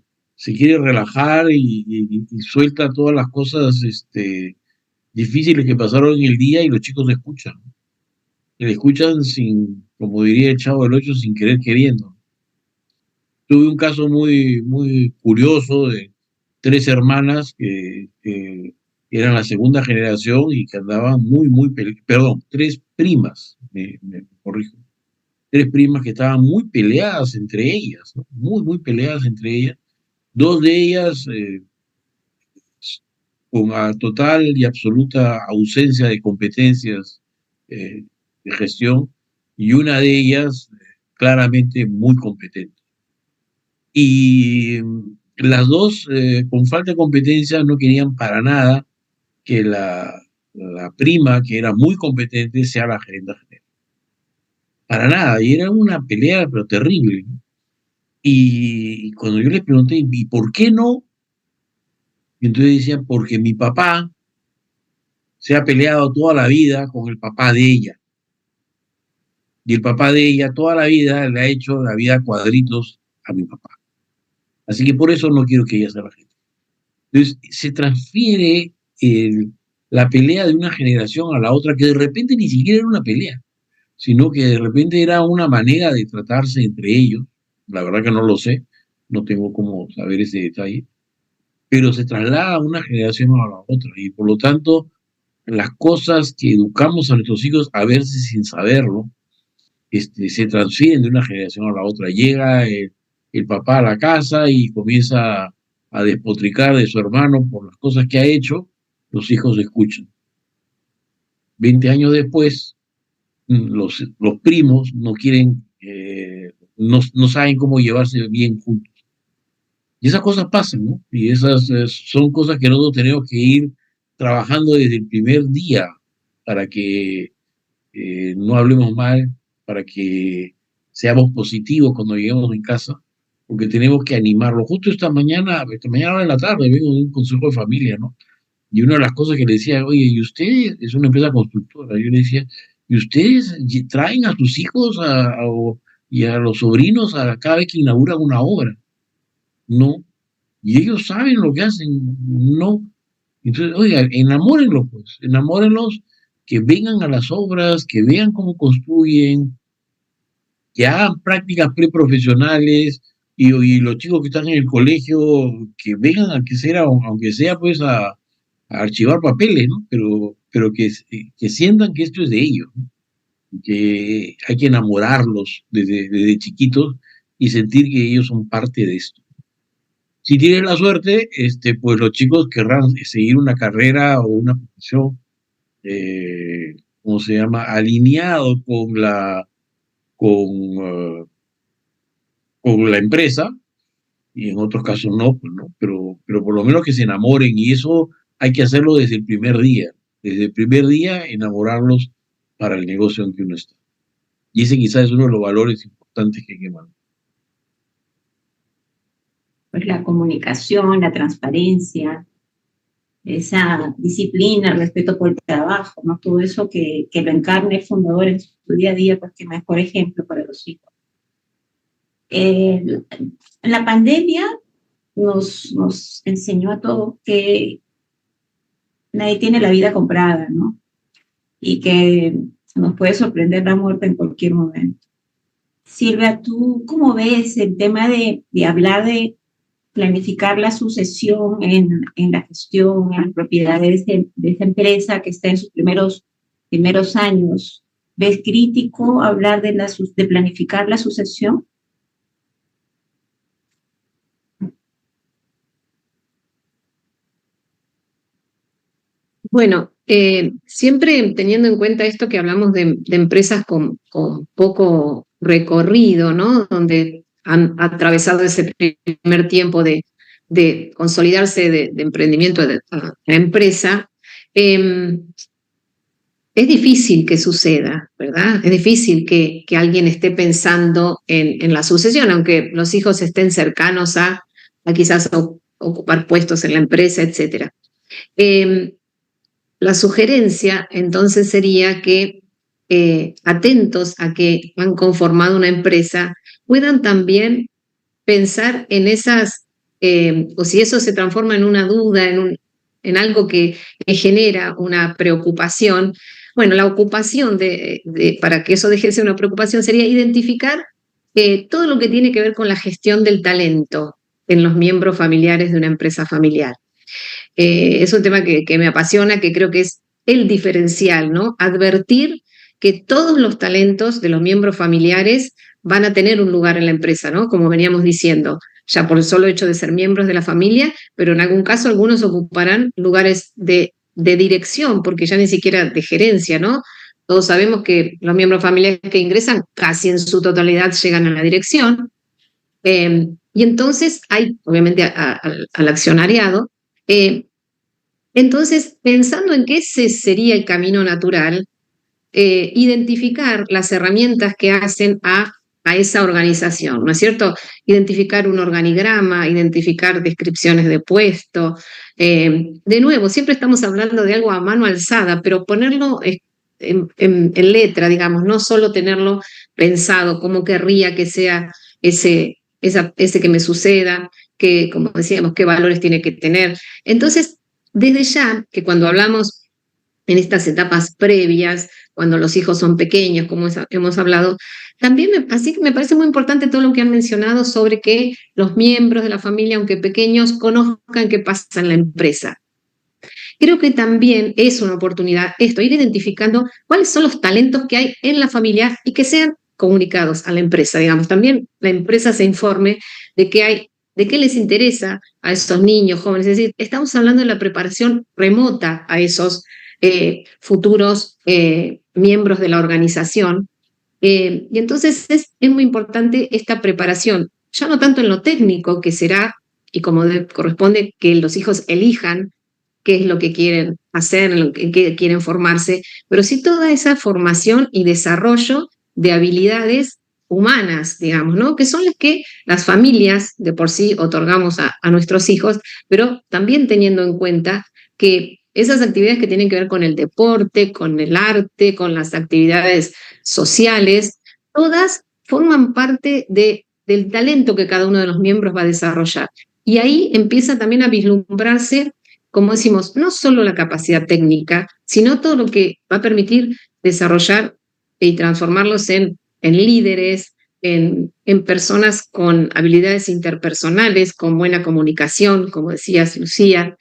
quiere relajar y suelta todas las cosas difíciles que pasaron en el día y los chicos escuchan, ¿no? Y le escuchan como diría el Chavo del Ocho, sin querer queriendo. Tuve un caso muy curioso de 3 hermanas que eran la segunda generación y que andaban perdón, 3 primas, me corrijo, 3 primas que estaban muy peleadas entre ellas, ¿no? Muy peleadas entre ellas. 2 de ellas con total y absoluta ausencia de competencias de gestión y una de ellas claramente muy competente. Y las dos, con falta de competencia, no querían para nada que la prima, que era muy competente, sea la gerente general. Para nada, y era una pelea, pero terrible, ¿no? Y cuando yo les pregunté, ¿y por qué no? Y entonces decían, porque mi papá se ha peleado toda la vida con el papá de ella. Y el papá de ella toda la vida le ha hecho la vida a cuadritos a mi papá. Así que por eso no quiero que ella sea la gerente. Entonces se transfiere la pelea de una generación a la otra, que de repente ni siquiera era una pelea, sino que de repente era una manera de tratarse entre ellos. La verdad que no lo sé, no tengo cómo saber ese detalle. pero se traslada a una generación a la otra, y por lo tanto, las cosas que educamos a nuestros hijos, a veces sin saberlo, se transfieren de una generación a la otra. Llega el papá a la casa y comienza a despotricar de su hermano por las cosas que ha hecho, los hijos escuchan. 20 años después, los primos no quieren, no saben cómo llevarse bien juntos. Y esas cosas pasan, ¿no? Y esas son cosas que nosotros tenemos que ir trabajando desde el primer día para que no hablemos mal, para que seamos positivos cuando lleguemos en casa, porque tenemos que animarlo. Justo esta mañana en la tarde, vengo de un consejo de familia, ¿no? Y una de las cosas que le decía, oye, ¿y ustedes? Es una empresa constructora. Yo le decía, ¿y ustedes traen a sus hijos y a los sobrinos a cada vez que inauguran una obra? No. Y ellos saben lo que hacen. No. Entonces, oiga, enamórenlos, pues, enamórenlos, que vengan a las obras, que vean cómo construyen, que hagan prácticas preprofesionales, y los chicos que están en el colegio, que vengan aunque sea pues a archivar papeles, ¿no? Pero que sientan que esto es de ellos, ¿no? Que hay que enamorarlos desde chiquitos y sentir que ellos son parte de esto. Si tienen la suerte, pues los chicos querrán seguir una carrera o una profesión, ¿cómo se llama? Alineado con, con la empresa, y en otros casos no, pues no, pero por lo menos que se enamoren, y eso hay que hacerlo desde el primer día enamorarlos para el negocio en que uno está. Y ese quizás es uno de los valores importantes que hay que mantener. Pues la comunicación, la transparencia, esa disciplina, el respeto por el trabajo, ¿no? Todo eso que lo encarne el fundador en su día a día, pues qué mejor ejemplo para los hijos. La pandemia nos enseñó a todos que nadie tiene la vida comprada, ¿no? Y que nos puede sorprender la muerte en cualquier momento. Silvia, ¿tú cómo ves el tema de hablar de planificar la sucesión en la gestión, en la propiedad de esa empresa que está en sus primeros años? ¿Ves crítico hablar de planificar la sucesión? Bueno, siempre teniendo en cuenta esto que hablamos de empresas con poco recorrido, ¿no? Donde han atravesado ese primer tiempo de consolidarse de emprendimiento de la empresa, es difícil que suceda, ¿verdad? Es difícil que alguien esté pensando en la sucesión, aunque los hijos estén cercanos a quizás ocupar puestos en la empresa, etc. La sugerencia entonces sería que, atentos a que han conformado una empresa, puedan también pensar en esas, o si eso se transforma en una duda, en algo que genera una preocupación. Bueno, la ocupación para que eso deje de ser una preocupación sería identificar todo lo que tiene que ver con la gestión del talento en los miembros familiares de una empresa familiar. Es un tema que me apasiona, que creo que es el diferencial, ¿no? Advertir que todos los talentos de los miembros familiares van a tener un lugar en la empresa, ¿no? Como veníamos diciendo, ya por el solo hecho de ser miembros de la familia, pero en algún caso algunos ocuparán lugares de dirección, porque ya ni siquiera de gerencia, ¿no? Todos sabemos que los miembros familiares que ingresan casi en su totalidad llegan a la dirección. Y entonces hay, obviamente, al accionariado. Entonces, pensando en que ese sería el camino natural, identificar las herramientas que hacen a esa organización, ¿no es cierto? Identificar un organigrama, identificar descripciones de puesto. De nuevo, siempre estamos hablando de algo a mano alzada, pero ponerlo en letra, digamos, no solo tenerlo pensado, cómo querría que sea ese que me suceda, que, como decíamos, qué valores tiene que tener. Entonces, desde ya, que cuando hablamos en estas etapas previas cuando los hijos son pequeños, como hemos hablado. También así que me parece muy importante todo lo que han mencionado sobre que los miembros de la familia, aunque pequeños, conozcan qué pasa en la empresa. Creo que también es una oportunidad esto, ir identificando cuáles son los talentos que hay en la familia y que sean comunicados a la empresa, digamos. También la empresa se informe de qué les interesa a esos niños, jóvenes. Es decir, estamos hablando de la preparación remota a esos futuros miembros de la organización. Y entonces es muy importante esta preparación, ya no tanto en lo técnico, que será, y como corresponde, que los hijos elijan qué es lo que quieren hacer, en qué quieren formarse, pero sí toda esa formación y desarrollo de habilidades humanas, digamos, ¿no? Que son las que las familias de por sí otorgamos a nuestros hijos, pero también teniendo en cuenta que esas actividades que tienen que ver con el deporte, con el arte, con las actividades sociales, todas forman parte del talento que cada uno de los miembros va a desarrollar. Y ahí empieza también a vislumbrarse, como decimos, no solo la capacidad técnica, sino todo lo que va a permitir desarrollar y transformarlos en líderes, en personas con habilidades interpersonales, con buena comunicación, como decías, Lucía,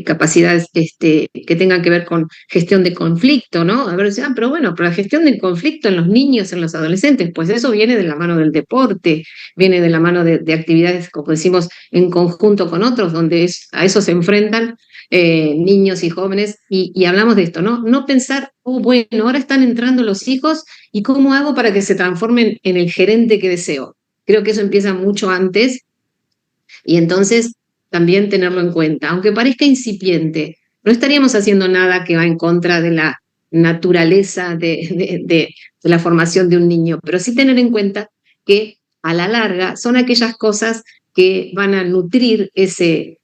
capacidades que tengan que ver con gestión de conflicto, ¿no? A ver, pero bueno, pero la gestión del conflicto en los niños, en los adolescentes, pues eso viene de la mano del deporte, viene de la mano de actividades, como decimos, en conjunto con otros, donde a eso se enfrentan niños y jóvenes, y hablamos de esto, ¿no? No pensar, oh, bueno, ahora están entrando los hijos, ¿y cómo hago para que se transformen en el gerente que deseo? Creo que eso empieza mucho antes, y entonces también tenerlo en cuenta. Aunque parezca incipiente, no estaríamos haciendo nada que va en contra de la naturaleza de la formación de un niño, pero sí tener en cuenta que a la larga son aquellas cosas que van a nutrir ese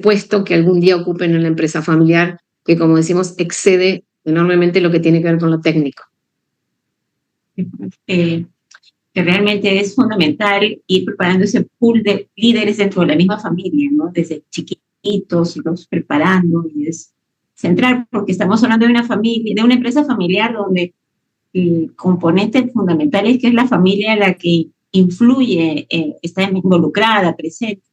puesto que algún día ocupen en la empresa familiar, que como decimos, excede enormemente lo que tiene que ver con lo técnico. Que realmente es fundamental ir preparando ese pool de líderes dentro de la misma familia, ¿no? Desde chiquitos, irlos preparando, y es central, porque estamos hablando de una familia, de una empresa familiar donde el componente fundamental es que es la familia la que influye, está involucrada, presente.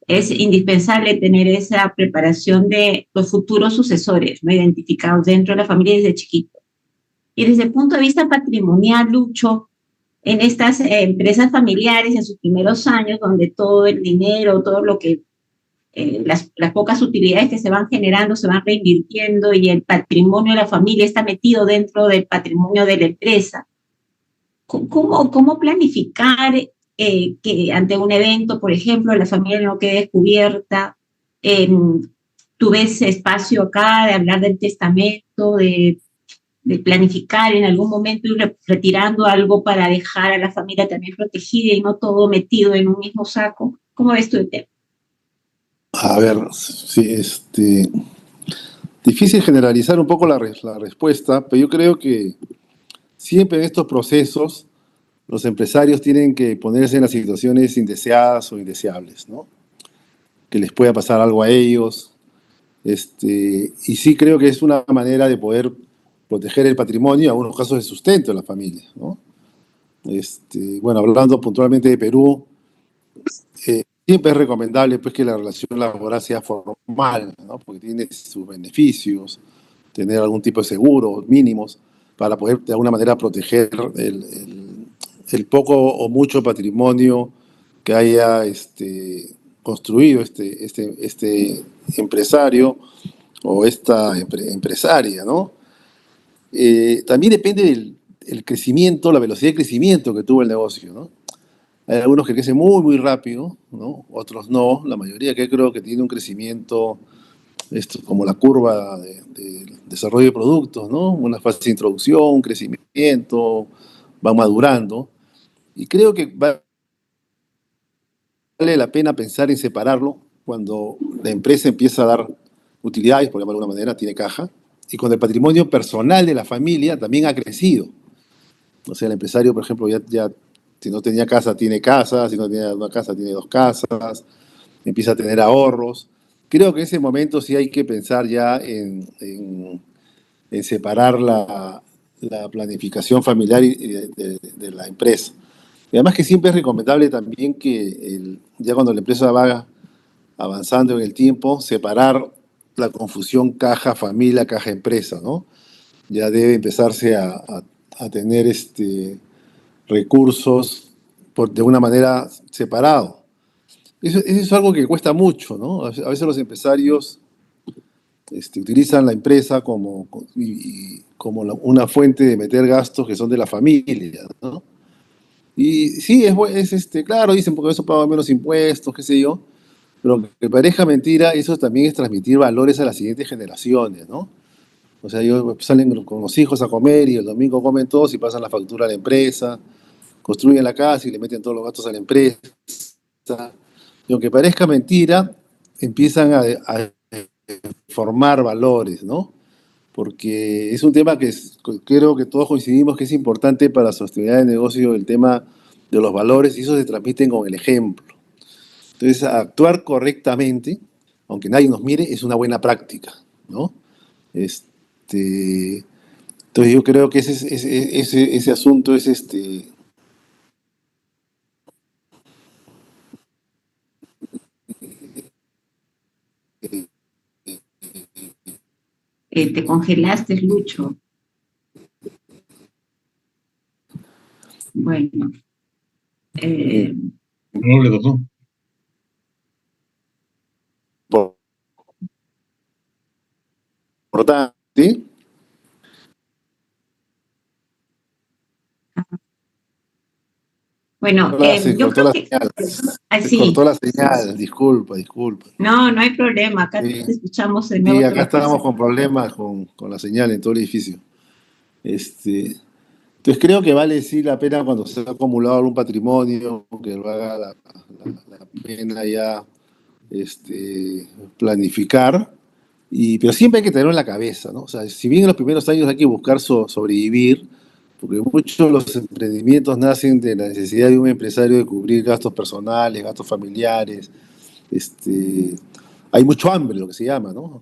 Es indispensable tener esa preparación de los futuros sucesores, ¿no? Identificados dentro de la familia desde chiquito. Y desde el punto de vista patrimonial, Lucho, en estas empresas familiares, en sus primeros años, donde todo el dinero, todo lo que, las pocas utilidades que se van generando, se van reinvirtiendo, y el patrimonio de la familia está metido dentro del patrimonio de la empresa. ¿Cómo planificar que ante un evento, por ejemplo, la familia no quede descubierta? ¿Tú ves espacio acá de hablar del testamento, de planificar en algún momento ir retirando algo para dejar a la familia también protegida y no todo metido en un mismo saco? ¿Cómo ves tú el tema? A ver, sí, difícil generalizar un poco la respuesta, pero yo creo que siempre en estos procesos los empresarios tienen que ponerse en las situaciones indeseadas o indeseables, ¿no? Que les pueda pasar algo a ellos. Y sí creo que es una manera de poder proteger el patrimonio y en algunos casos el sustento de la familia, ¿no? Bueno, hablando puntualmente de Perú, siempre es recomendable pues, que la relación laboral sea formal, ¿no? Porque tiene sus beneficios, tener algún tipo de seguro mínimos para poder de alguna manera proteger el poco o mucho patrimonio que haya construido este empresario o esta empresaria, ¿no? También depende del crecimiento, la velocidad de crecimiento que tuvo el negocio, ¿no? Hay algunos que crecen muy, muy rápido, ¿no? Otros no. La mayoría que creo que tiene un crecimiento como la curva de desarrollo de productos, ¿no? Una fase de introducción, un crecimiento, va madurando. Y creo que vale la pena pensar en separarlo cuando la empresa empieza a dar utilidades, por llamarlo de alguna manera, tiene caja, y cuando el patrimonio personal de la familia también ha crecido. O sea, el empresario, por ejemplo, ya si no tenía casa, tiene casa, si no tenía una casa, tiene 2 casas, empieza a tener ahorros. Creo que en ese momento sí hay que pensar ya en en separar la planificación familiar de la empresa. Y además que siempre es recomendable también que ya cuando la empresa va avanzando en el tiempo, separar la confusión caja-familia, caja-empresa, ¿no? Ya debe empezarse a tener recursos de una manera separado. Eso es algo que cuesta mucho, ¿no? A veces los empresarios utilizan la empresa como una fuente de meter gastos que son de la familia, ¿no? Y sí, claro, dicen, porque eso paga menos impuestos, qué sé yo, pero que parezca mentira, eso también es transmitir valores a las siguientes generaciones, ¿no? O sea, ellos salen con los hijos a comer y el domingo comen todos y pasan la factura a la empresa, construyen la casa y le meten todos los gastos a la empresa. Y aunque parezca mentira, empiezan a formar valores, ¿no? Porque es un tema que creo que todos coincidimos que es importante para la sostenibilidad del negocio, el tema de los valores, y eso se transmiten con el ejemplo. Entonces, actuar correctamente, aunque nadie nos mire, es una buena práctica, ¿no? Entonces yo creo que ese asunto es Te congelaste, Lucho. Bueno. No le pasó. Importante, ¿sí? Bueno, Se yo cortó creo la que señal. Se así. cortó la señal, disculpa. No, no hay problema. Acá Sí, te escuchamos de sí, nuevo. acá estábamos con problemas con la señal en todo el edificio. Entonces creo que vale sí la pena cuando se ha acumulado algún patrimonio, que lo haga la pena ya planificar, pero siempre hay que tenerlo en la cabeza, ¿no? O sea, si bien en los primeros años hay que buscar sobrevivir, porque muchos de los emprendimientos nacen de la necesidad de un empresario de cubrir gastos personales, gastos familiares, hay mucho hambre, lo que se llama, ¿no?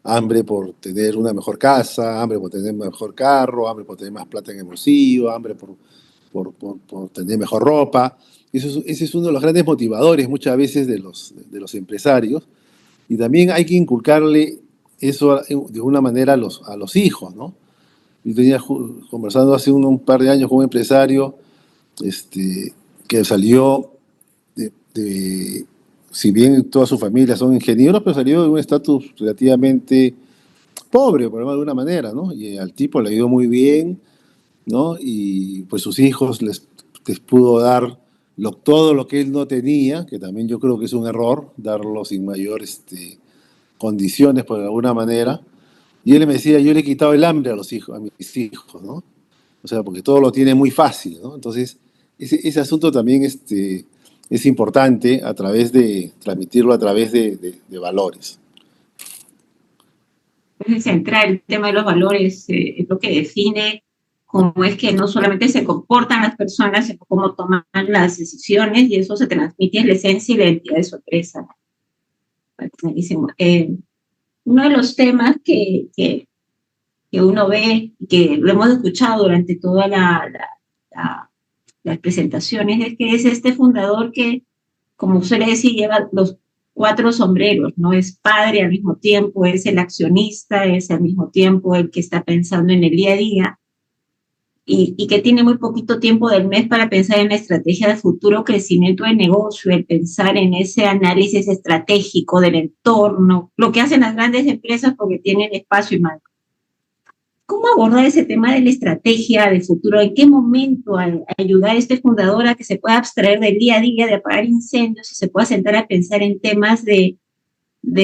Hambre por tener una mejor casa, hambre por tener un mejor carro, hambre por tener más plata en el bolsillo, hambre por tener mejor ropa. Ese es uno de los grandes motivadores muchas veces de los empresarios. Y también hay que inculcarle eso de una manera a los hijos, ¿no? Yo tenía conversando hace un par de años con un empresario que salió si bien toda su familia son ingenieros, pero salió de un estatus relativamente pobre, por llamarlo de una manera, ¿no? Y al tipo le ha ido muy bien, ¿no? Y pues sus hijos les pudo dar todo lo que él no tenía, que también yo creo que es un error, darlo sin mayor condiciones, por alguna manera. Y él me decía, yo le he quitado el hambre a mis hijos, ¿no? O sea, porque todo lo tiene muy fácil, ¿no? Entonces, ese asunto también es importante transmitirlo a través de valores. Es central, el tema de los valores es lo que define cómo es que no solamente se comportan las personas, sino cómo toman las decisiones, y eso se transmite en la esencia y la identidad de su empresa. Uno de los temas que uno ve, que lo hemos escuchado durante todas las presentaciones, es que es este fundador que, como suele decir, lleva los 4 sombreros, ¿no? Es padre al mismo tiempo, es el accionista, es al mismo tiempo el que está pensando en el día a día, y que tiene muy poquito tiempo del mes para pensar en la estrategia de futuro crecimiento del negocio, el pensar en ese análisis estratégico del entorno, lo que hacen las grandes empresas porque tienen espacio y mano. ¿Cómo abordar ese tema de la estrategia de futuro? ¿En qué momento ayudar a este fundador a que se pueda abstraer del día a día, de apagar incendios, y se pueda sentar a pensar en temas de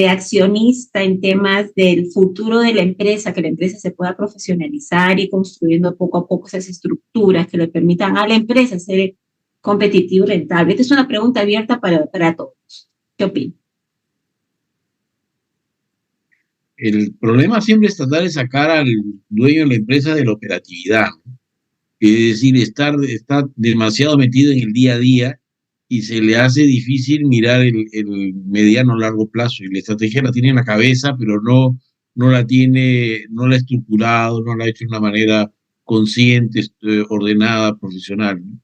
accionista, en temas del futuro de la empresa, que la empresa se pueda profesionalizar y construyendo poco a poco esas estructuras que le permitan a la empresa ser competitivo y rentable? Esta es una pregunta abierta para todos. ¿Qué opinan? El problema siempre es tratar de sacar al dueño de la empresa de la operatividad, ¿no? Es decir, está demasiado metido en el día a día y se le hace difícil mirar el mediano o largo plazo. Y la estrategia la tiene en la cabeza, pero no no la tiene, no la ha estructurado, no la ha hecho de una manera consciente, ordenada, profesional, ¿no?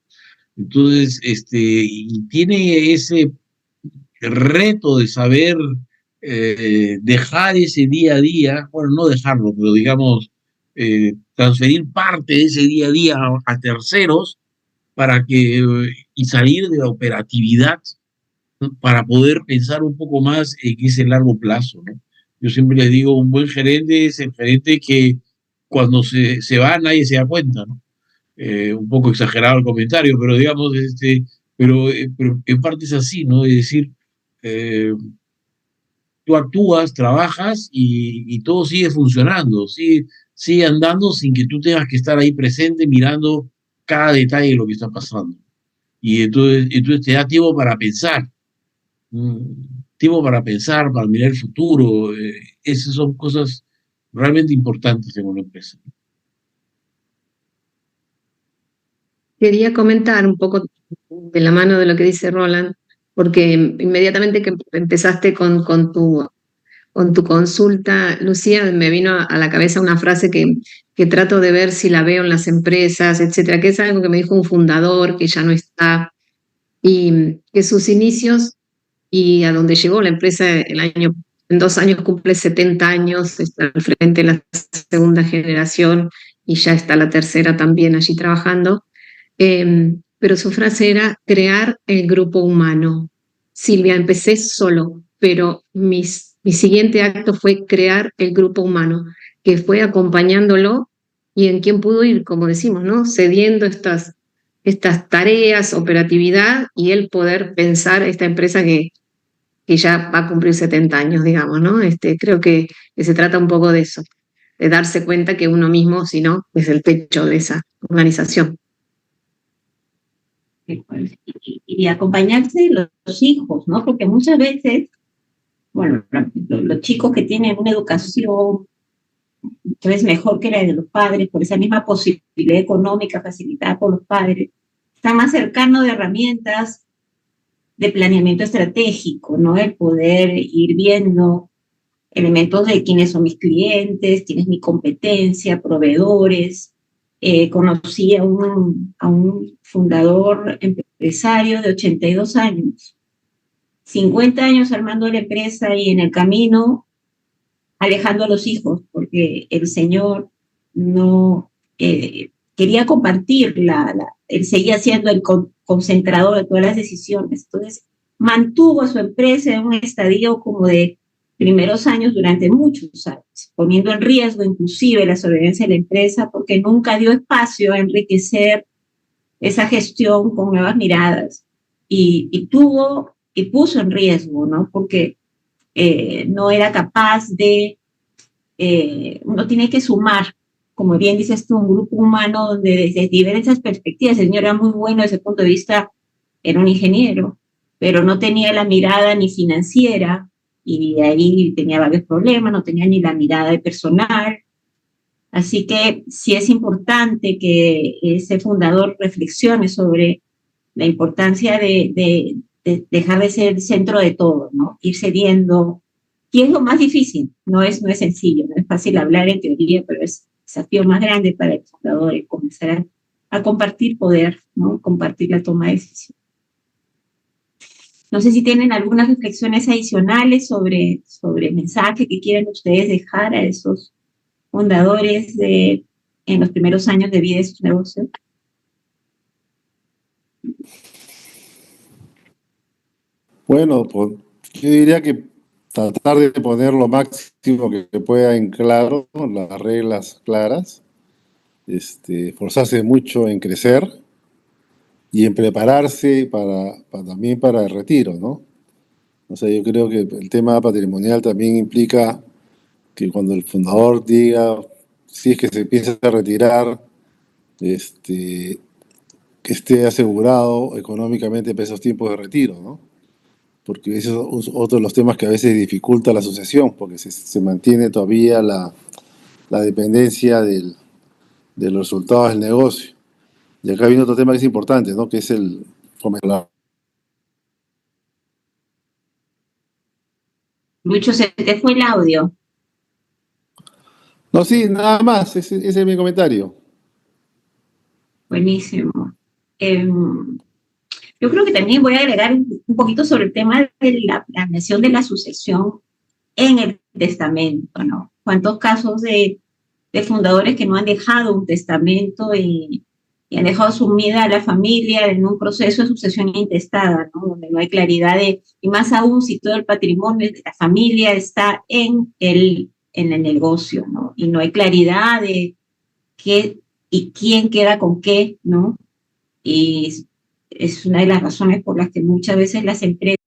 Entonces, y tiene ese reto de saber dejar ese día a día, bueno, no dejarlo, pero digamos, transferir parte de ese día a día a terceros para que, y salir de la operatividad, ¿no? Para poder pensar un poco más en ese largo plazo, ¿no? Yo siempre les digo, un buen gerente es el gerente que cuando se va nadie se da cuenta, ¿no? Un poco exagerado el comentario, pero digamos, pero en parte es así, ¿no? Es decir, eh, tú actúas, trabajas y todo sigue funcionando, sigue andando sin que tú tengas que estar ahí presente mirando cada detalle de lo que está pasando. Y entonces te da tiempo para pensar, tiempo para pensar, para mirar el futuro. Esas son cosas realmente importantes en una empresa. Quería comentar un poco de la mano de lo que dice Roland, porque inmediatamente que empezaste con tu consulta, Lucía, me vino a la cabeza una frase que trato de ver si la veo en las empresas, etcétera, que es algo que me dijo un fundador que ya no está, y que sus inicios y a donde llegó la empresa en 2 años cumple 70 años, está al frente de la segunda generación y ya está la tercera también allí trabajando. Pero su frase era crear el grupo humano. Silvia, empecé solo, pero mi siguiente acto fue crear el grupo humano, que fue acompañándolo y en quien pudo ir, como decimos, ¿no? Cediendo estas tareas, operatividad y el poder pensar esta empresa que ya va a cumplir 70 años, digamos, ¿no? Creo que se trata un poco de eso, de darse cuenta que uno mismo, si no, es el techo de esa organización. Y acompañarse de los hijos, ¿no? Porque muchas veces, bueno, los chicos que tienen una educación entonces mejor que la de los padres, por esa misma posibilidad económica facilitada por los padres, están más cercanos de herramientas de planeamiento estratégico, ¿no? El poder ir viendo elementos de quiénes son mis clientes, quién es mi competencia, proveedores. Conocí a un fundador empresario de 82 años, 50 años armando la empresa y en el camino alejando a los hijos, porque el señor no quería compartir, él seguía siendo el concentrador de todas las decisiones. Entonces, mantuvo a su empresa en un estadio como de primeros años durante muchos años, poniendo en riesgo inclusive la sobrevivencia de la empresa, porque nunca dio espacio a enriquecer esa gestión con nuevas miradas. Y puso en riesgo, ¿no? Porque no era capaz de, uno tiene que sumar, como bien dices tú, un grupo humano donde desde diversas perspectivas, el señor era muy bueno desde el punto de vista, era un ingeniero, pero no tenía la mirada ni financiera, y ahí tenía varios problemas, no tenía ni la mirada de personal. Así que sí es importante que ese fundador reflexione sobre la importancia de dejar de ser el centro de todo, ¿no? Ir cediendo. Y es lo más difícil, no es sencillo, no es fácil hablar en teoría, pero es el desafío más grande para el fundador, es comenzar a compartir poder, ¿no? Compartir la toma de decisión. No sé si tienen algunas reflexiones adicionales sobre el mensaje que quieren ustedes dejar a esos fundadores en los primeros años de vida de sus negocios. Bueno, pues yo diría que tratar de poner lo máximo que pueda en claro, las reglas claras, esforzarse mucho en crecer y en prepararse también para el retiro, ¿no? O sea, yo creo que el tema patrimonial también implica que cuando el fundador diga, si es que se piensa retirar, que esté asegurado económicamente para esos tiempos de retiro, ¿no? Porque eso es otro de los temas que a veces dificulta la sucesión, porque se mantiene todavía la dependencia de los resultados del negocio. Y acá viene otro tema que es importante, ¿no? Que es el fomentar. Lucho, se te fue el audio. No, sí, nada más, ese es mi comentario. Buenísimo. Yo creo que también voy a agregar un poquito sobre el tema de la planeación de la sucesión en el testamento, ¿no? ¿Cuántos casos de fundadores que no han dejado un testamento y han dejado sumida a la familia en un proceso de sucesión intestada, ¿no? Donde no hay claridad y más aún si todo el patrimonio de la familia está en el negocio, ¿no? Y no hay claridad de qué y quién queda con qué, ¿no? Y es una de las razones por las que muchas veces las empresas